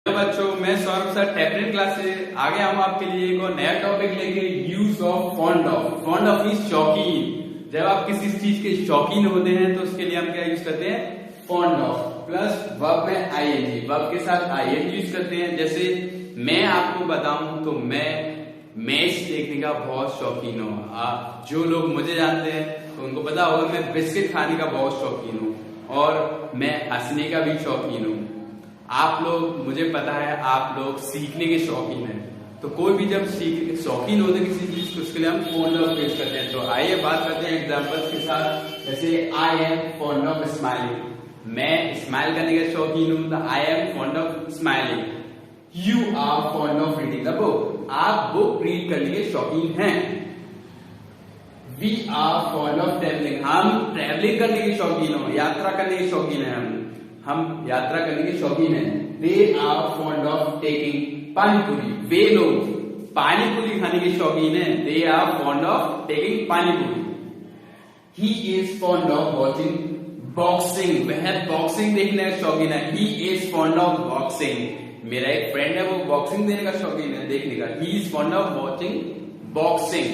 Hello बच्चों, मैं Saurabh sir टेपरेन class से आगे हम आपके लिए एक और नया टॉपिक लेके use of fond of. Fond of means शौकीन। जब आप किसी चीज के शौकीन होते हैं तो उसके लिए हम क्या यूज करते हैं? फॉन्ड ऑफ प्लस वर्ब में आईएनजी, वर्ब के साथ आईएनजी यूज करते हैं। जैसे मैं आपको बताऊं तो मैं मैच देखने का बहुत शौकीन हूँ। आप जो लोग मुझे जानते हैं तो उनको पता होगा मैं बिस्किट खाने का बहुत शौकीन हूँ और मैं हंसने का भी शौकीन हूँ। आप लोग, मुझे पता है आप लोग सीखने के शौकीन हैं। तो कोई भी जब शौकीन होते हैं किसी चीज को, उसके लिए हम फॉन्ड ऑफ यूज करते हैं। तो आइए बात करते हैं एग्जांपल्स के साथ। जैसे I am fond of smiling, मैं स्माइल करने का शौकीन हूं। तो I am fond of smiling. You are fond of reading the book, आप बुक रीड करने के शौकीन हैं। We are fond of travelling, हम ट्रेवलिंग करने के शौकीन हो, यात्रा करने के शौकीन है। हम यात्रा करने के शौकीन हैं। They are fond of taking panipuri, वे लोग पानीपुरी खाने के शौकीन हैं। They are fond of taking panipuri. He is fond of watching boxing, वह बॉक्सिंग देखने का शौकीन है। He is fond of boxing, मेरा एक फ्रेंड है वो बॉक्सिंग देने का शौकीन है, देखने का। ही is fond of watching boxing.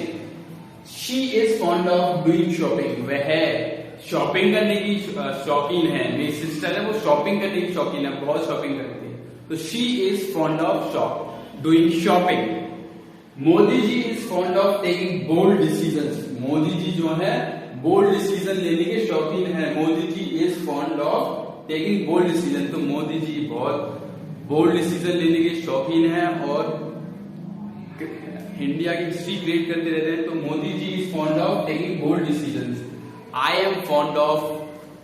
She is fond of doing shopping, वह शॉपिंग करने की शौकीन है। मेरी सिस्टर है वो शॉपिंग करने की शौकीन है, बहुत शॉपिंग करती है। तो she is fond of doing shopping. Modi ji is fond of taking bold decisions, Modi ji जो है बोल्ड डिसीजन लेने के शौकीन है। Modi ji is fond of taking bold decision, तो मोदी जी बहुत बोल्ड डिसीजन लेने के शौकीन है और इंडिया की हिस्ट्री क्रिएट करते रहते हैं। तो Modi ji is fond of taking bold decisions. I am fond of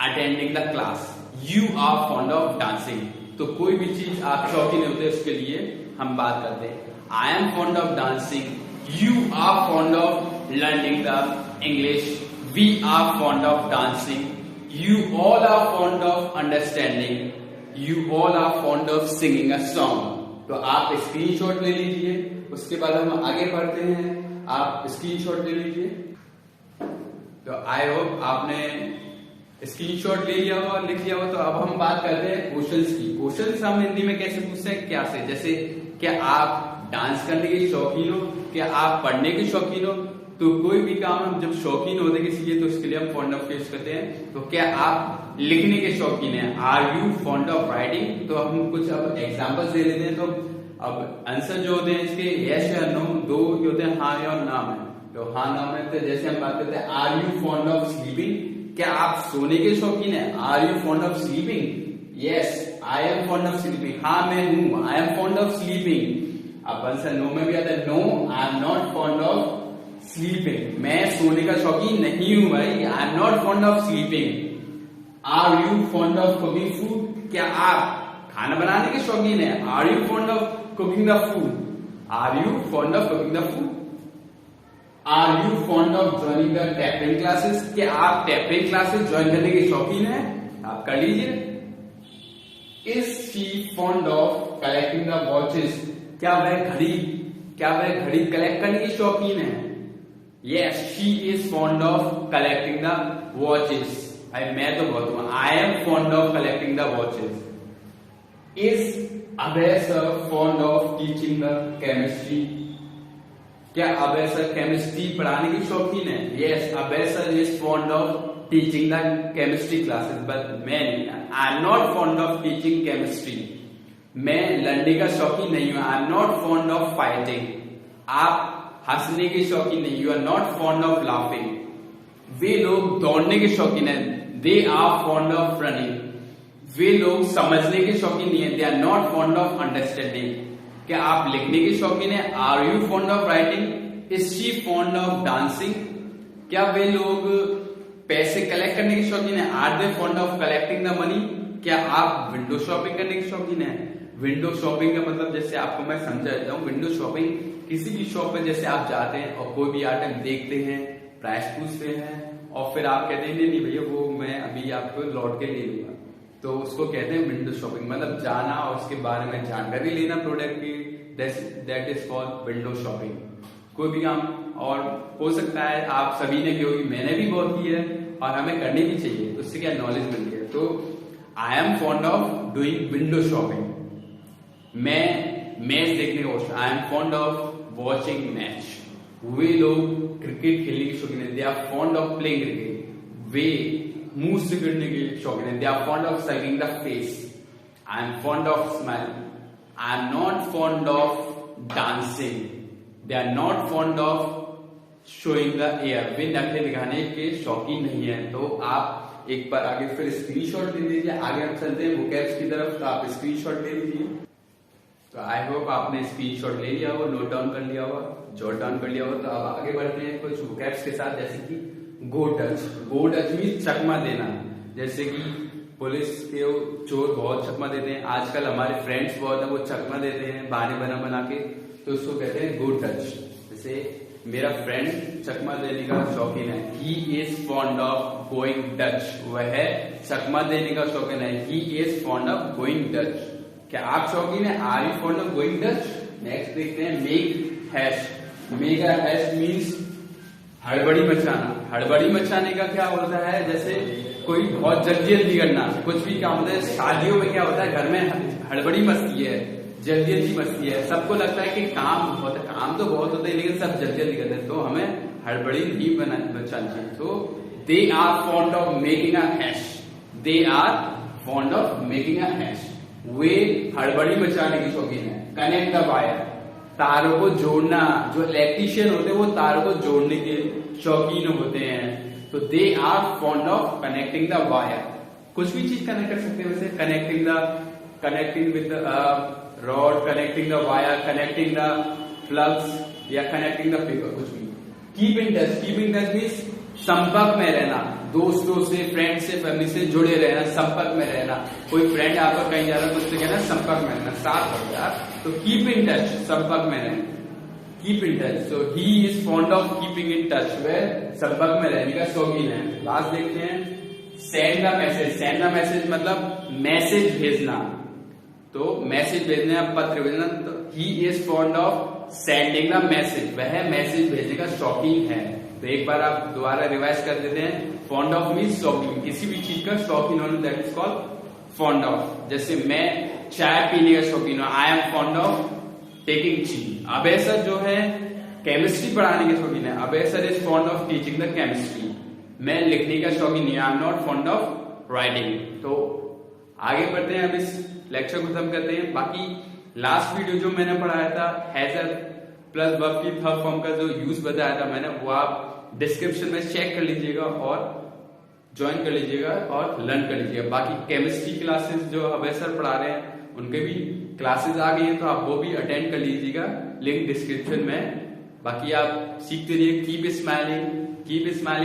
attending the class. You are fond of dancing. तो कोई भी चीज आप शौकीन होते हैं उसके लिए हम बात करते हैं। I am fond of dancing. You are fond of learning the English. We are fond of dancing. You all are fond of understanding. You all are fond of singing a song. तो आप screenshot ले लीजिए, उसके बाद हम आगे बढ़ते हैं। आप स्क्रीनशॉट ले लीजिए। तो आई होप आपने स्क्रीनशॉट ले लिया होगा, लिख लिया होगा। तो अब हम बात करते हैं क्वेश्चंस की। क्वेश्चंस हम हिंदी में कैसे पूछते हैं, क्या से? जैसे क्या आप डांस करने के शौकीन हो, क्या आप पढ़ने के शौकीन हो? तो कोई भी काम हम जब शौकीन होते किसी के तो उसके लिए हम फॉन्ड ऑफ यूज करते हैं। तो क्या आप लिखने के शौकीन हैं? Are you fond of writing? तो हम कुछ अब एग्जाम्पल्स दे लेते हैं। तो अब आंसर जो होते हैं इसके यस या नो, दो होते हैं, हाँ या नाम है। तो हाँ नाम है। तो जैसे हम बात करते हैं are you fond of sleeping, क्या आप सोने के शौकीन है? Are you fond of sleeping? Yes I am fond of sleeping, हाँ मैं हूं, I am fond of sleeping. अब आंसर नो में भी आता है, no I am not fond of sleeping, मैं सोने का शौकीन नहीं हूं भाई, I am not fond of sleeping. Are you fond of cooking food, क्या आप खाना बनाने के शौकीन है? Are you fond of cooking the food? Are you fond of cooking the food? Are you fond of joining the tapering classes, क्या आप tapering classes join करने के शौकीन हैं? आप कर लीजिए। Is she fond of collecting the watches, क्या वह घड़ी कलेक्ट करने की शौकीन है? Yes she is fond of collecting the watches. मैं तो बहुत हूं, I am fond of collecting the watches. Is Abhay sir fond of teaching the chemistry, क्या अभय सर केमिस्ट्री पढ़ाने की शौकीन है? Yes Abhay sir is fond of teaching the chemistry classes, but मैं नहीं, I am not fond of teaching chemistry, मैं लड़ने का शौकीन नहीं हूं। I am not fond of fighting, आप हंसने के शौकीन नहीं, you are not fond of laughing. वे लोग दौड़ने के शौकीन है, they are fond of running. वे लोग समझने के शौकीन नहीं है, they are not fond of understanding. क्या आप लिखने के शौकीन है? Are you fond of writing? Is she fond of dancing? क्या वे लोग पैसे कलेक्ट करने के शौकीन है? Are they fond of collecting the money? क्या आप विंडो शॉपिंग करने के शौकीन है? विंडो शॉपिंग का मतलब जैसे आपको मैं समझा देता हूँ, विंडो शॉपिंग किसी भी शॉप पे जैसे आप जाते हैं और कोई भी आइटम देखते हैं, प्राइस पूछते हैं और फिर आप कहते हैं नहीं भैया वो मैं अभी आपको लौट के ले लूंगा, तो उसको कहते हैं विंडो शॉपिंग। मतलब जाना और उसके बारे में जानकारी लेना प्रोडक्ट की, that is called window shopping. कोई भी काम और हो सकता है आप सभी ने की होगी, मैंने भी बहुत की है और हमें करनी भी चाहिए, तो उससे क्या नॉलेज मिलती है। तो I am fond of doing window shopping. मैं मैच देखने का, I am fond of watching match. वे लोग क्रिकेट खेलने के शौकीन है, they are fond of playing cricket. वे मुंह से गिरने के शौकीन है, they are fond of sagging the face. I am fond of smiling. I am not fond of dancing. They are not fond of showing the air. वे नखरे दिखाने के शौकीन नहीं है। तो आप एक बार आगे फिर स्क्रीनशॉट ले लीजिए। आगे हम चलते हैं वोकैब्स की तरफ, तो आप स्क्रीनशॉट ले लीजिए। तो आई होप आपने स्क्रीनशॉट ले लिया हो, नोट डाउन कर लिया हो, जॉट डाउन कर लिया हो। तो अब आगे बढ़ते हैं कुछ वोकैब्स के साथ, जैसे कि गो टच। गो टच मीन चकमा देना। जैसे कि पुलिस के चोर बहुत चकमा देते हैं, आजकल हमारे फ्रेंड्स बहुत है वो चकमा देते हैं बहाने बना बना के, तो उसको कहते हैं गो टच। जैसे मेरा फ्रेंड चकमा देने का शौकीन है, he is fond of going Dutch. वह चकमा देने का शौकीन है, he is fond of going Dutch. क्या आप शौकीन है? Are you fond of going Dutch? Next देखते हैं make hash. Make hash means हड़बड़ी मचाना। हड़बड़ी मचाने का क्या होता है? जैसे कोई बहुत जल्दी जल्दी करना, कुछ भी काम होता है। शादियों में क्या होता है, घर में हड़बड़ी मचती है, जल्दी जल्दी मचती है। सबको लगता है कि काम बहुत है, काम तो बहुत होता है लेकिन सब जल्दी जल्दी करते हैं, तो हमें हड़बड़ी नहीं मचानी चाहिए। तो they are fond of making a hash. They are fond of making a hash. वे हड़बड़ी मचाने की शौकीन है। कनेक्ट द वायर, तारों को जोड़ना। जो इलेक्ट्रीशियन होते हैं वो तारों को जोड़ने के शौकीन होते हैं। तो they are fond of connecting the wire. कुछ भी चीज कनेक्ट कर सकते हैं वैसे, connecting with rod, connecting the wire, connecting the plugs या कनेक्टिंग द पेपर, कुछ भी। Keep in touch. Keep in touch means संपर्क में रहना, दोस्तों से, फ्रेंड से, फैमिली से जुड़े रहना, संपर्क में रहना। कोई फ्रेंड आपका कहीं जा रहा है तो उससे कहना संपर्क में रहना, साथ हो गया। तो कीप इन टच, संपर्क में रहना, keep in touch. So he is fond of keeping in touch, वह संपर्क में रहने का शौकीन है। लास्ट देखते हैं send the message. Send the message मतलब मैसेज भेजना। तो मैसेज भेजना, पत्र भेजना। तो ही is fond of sending the message, वह मैसेज भेजने का शौकीन है। तो एक बार आप दोबारा रिवाइज कर देते हैं। फॉन्ड ऑफ मीन्स शौकीन, किसी भी चीज का शौकीन होना, that is called fond of. जैसे मैं चाय पीने का शौकीन हूं, I am fond of taking tea. अबेसर जो है केमिस्ट्री पढ़ाने के शौकीन है, अबेसर is fond of teaching the chemistry. मैं लिखने का शौकीन नहीं, I am not fond of writing. तो आगे बढ़ते हैं, अब इस लेक्चर को खत्म करते हैं। बाकी लास्ट वीडियो जो मैंने पढ़ाया था हैजर प्लस वर्ब की थर्ड फॉर्म का जो यूज बताया था मैंने, वो आप डिस्क्रिप्शन में चेक कर लीजिएगा और ज्वाइन कर लीजिएगा और लर्न कर लीजिएगा। बाकी केमिस्ट्री क्लासेस जो अबेसर पढ़ा रहे हैं उनके भी क्लासेस आ गई हैं, तो आप वो भी अटेंड कर लीजिएगा, लिंक डिस्क्रिप्शन में। बाकी आप सीखते रहिए। Keep smiling, keep smiling.